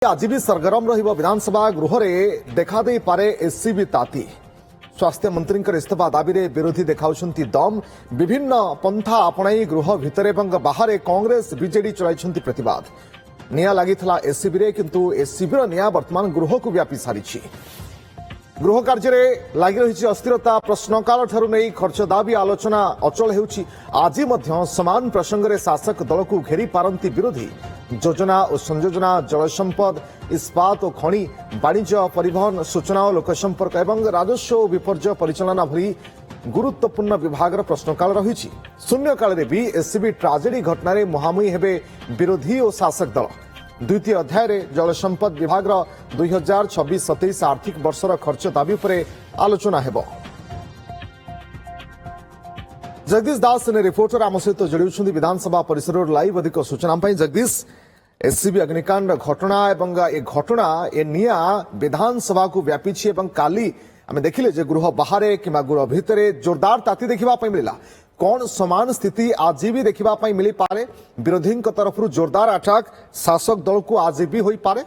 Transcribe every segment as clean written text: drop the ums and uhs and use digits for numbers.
आज भी सरगरम रहिबो विधानसभा गृह में देखा दे पारे एससीबी ताती स्वास्थ्य मंत्री इस्तीफा दाबी रे विरोधी देखाउछंती दम विभिन्न पंथा आपणाई गृह भितर एवं बाहर कांग्रेस बीजेडी चलाइछंती प्रतिवाद निया लागिथला एससीबी रे किंतु एससीबी निया वर्तमान गृह को व्यापी सारिछि गृह कार्य में लगी रही अस्थिरता प्रश्नकाल ठारू नहीं खर्च दाबी आलोचना अचल होउछि आज मध्य समान प्रसंग में शासक दल को घेरी पारंती विरोधी योजना और संयोजना जल संपद इस्पात और खनि वाणिज्य परिवहन सूचना और लोकसंपर्क एवं राजस्व और विपर्यय परिचालना भली गुरुत्वपूर्ण विभाग प्रश्नकाल रही शून्यकाल में भी एससीबी ट्राजेडी घटन मुहांमुही हेबे विरोधी और शासक दल द्वितीय अध्याय रे जल संपद विभाग 2026-27 आर्थिक वर्षर खर्च दाबी पर आलोचना हेबो। जगदीश दास ने रिपोर्टर आम सहित जोड़ी विधानसभा परिसर लाइव अधिक सूचना जगदीश एससीबी अग्निकांड घटना एवं ए घटना ए निया विधानसभा को व्यापी काली आम देखिले जे गृह बाहर कि गृह भितर जोरदार ताती देखा मिला कौन समान स्थिति आज भी देखा मिली पारे विरोधी तरफ जोरदार अटैक शासक दल को आज भी हो पारे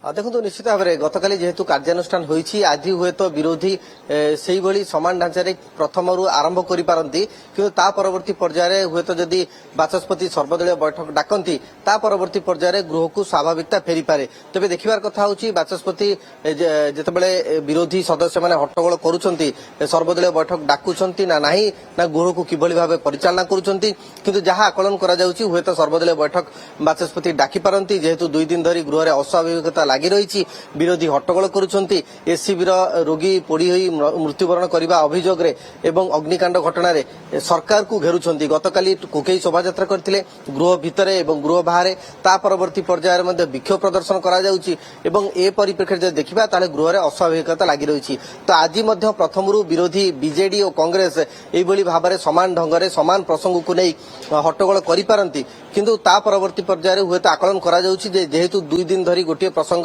देखो निश्चित भाव में गतकाली जेहेतु कार्यानुष्ठान होईछि आज हुए तो विरोधी सेही भली समान ढांचारे प्रथम आरंभ करि पारंती किंतु ता परवर्ती पर्याय हुए तो जदि बाचस्पति सर्वदलीय बैठक डाकंती ता परवर्ती पर्याय गृह को स्वाभाविकता फेरी पारे तबे देखिबार कथा होछि बाचस्पति जेतेबेले विरोधी सदस्य माने हट्टगोल करूछंती सर्वदलीय बैठक डाकुछंती ना नाही ना गृह को किभली भाबे परिचालना करूछंती किंतु जहा आकलन करा जाउछि हुए तो सर्वदलीय बैठक बाचस्पति डाकी पारंती जेहेतु 2 दिन धरी गृह रे अस्वाभाविकता लगी रही विरोधी हट्टगोल करुछंती एससीबी रोगी पोड़ी होई मृत्युवरण करने अभियोग एवं अग्निकांड घटना सरकार को घेरुछंती गतकाली कोकेई शोभायात्रा करथिले गृह भितर एवं गृह बाहर ता परवर्ती पर्यायर मध्ये विक्षोभ प्रदर्शन करा जाउची एवं ए परिप्रेक्षित जदि देखिबा ताले गृह रे अस्वाभाविकता लगी रही तो आज मध्ये प्रथमरु विरोधी बीजेडी और कांग्रेस एइबोली भाबरे समान ढंगरे समान प्रसंग को नै हट्टगोल करि पारंती किंतु ता परवर्ती पर्यायर हुए तो आकलन करा जाउची जेहेतु 2 दिन धरी गोटे प्रसंग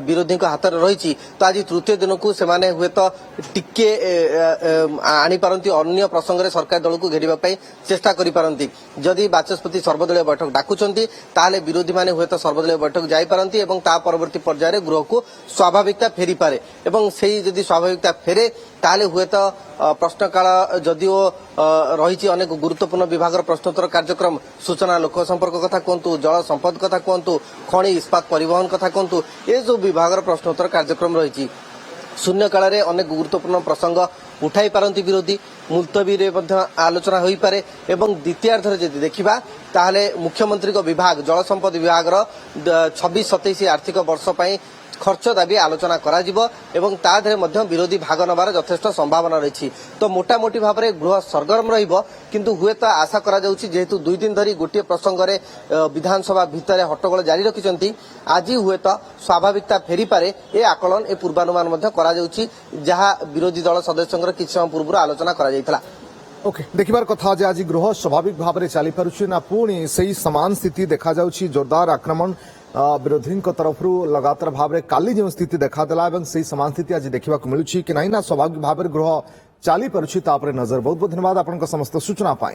विरोधी हाथ में रही तो आज तृतीय दिन को सेमाने हुए तो टिके आनी पारंती अन्य प्रसंग रे सरकार दल को घेरिबा पई चेष्टा करि पारंती जदि बाचस्पति सर्वदलीय बैठक डाकुचंती ताले विरोधी माने हुए तो सर्वदलीय बैठक जाई पारंती एवं ता परवर्ती पर्याय गृह को स्वाभाविकता फेरी पारे एवं सेही जदि स्वाभाविकता फेरे ताले हुए तो प्रश्नकाल जदिओ रही अनेक गुरुत्वपूर्ण विभाग प्रश्नोत्तर कार्यक्रम सूचना लोक संपर्क कथा कहतु जल संपद कथा कहतु खनि इस्पात परिवहन कथा कहतु ये जो विभाग प्रश्नोत्तर कार्यक्रम रही शून्यकाल में अनेक गुरुत्वपूर्ण प्रसंग उठाई पारंती विरोधी मुलतवी रे आलोचना हो पारे एवं द्वितीयार्ध जदि देखा ताहले मुख्यमंत्री विभाग जल संपद विभाग 26-27 आर्थिक वर्ष पर खर्च दाबी आलोचना करा जिवो एवं ता धरे मध्य विरोधी भाग नबार यथेष्ट संभावना रही तो मोटामोटी भाव में गृह सरगरम रहिबो किंतु हुए तो आशा करा जाउछि जेहेतु 2 दिन धरी गोटे प्रसंग रे विधानसभा भितर हट्टगोल जारी रखिचंती आज हुए तो स्वाभाविकता फेरी पारे ए आकलन ए पूर्वानुमान मध्य करा जाउछि जहा विरोधी दल सदस्यंकर किछ समय पूर्व आलोचना करा जायतला ओके देखिबार कथा जे आज गृह स्वाभाविक भाव में चली पारुछि ना पुणी सही समान स्थिति देखा जाउछि जोरदार आक्रमण विरोधी तरफ लगातार भाव में काली जो स्थिति देखादेला से समान स्थिति आज देखा मिलूँ कि ना स्वाभाविक भाव में गृह चली पारुछि नजर बहुत बहुत धन्यवाद आपन समस्त सूचना पाई।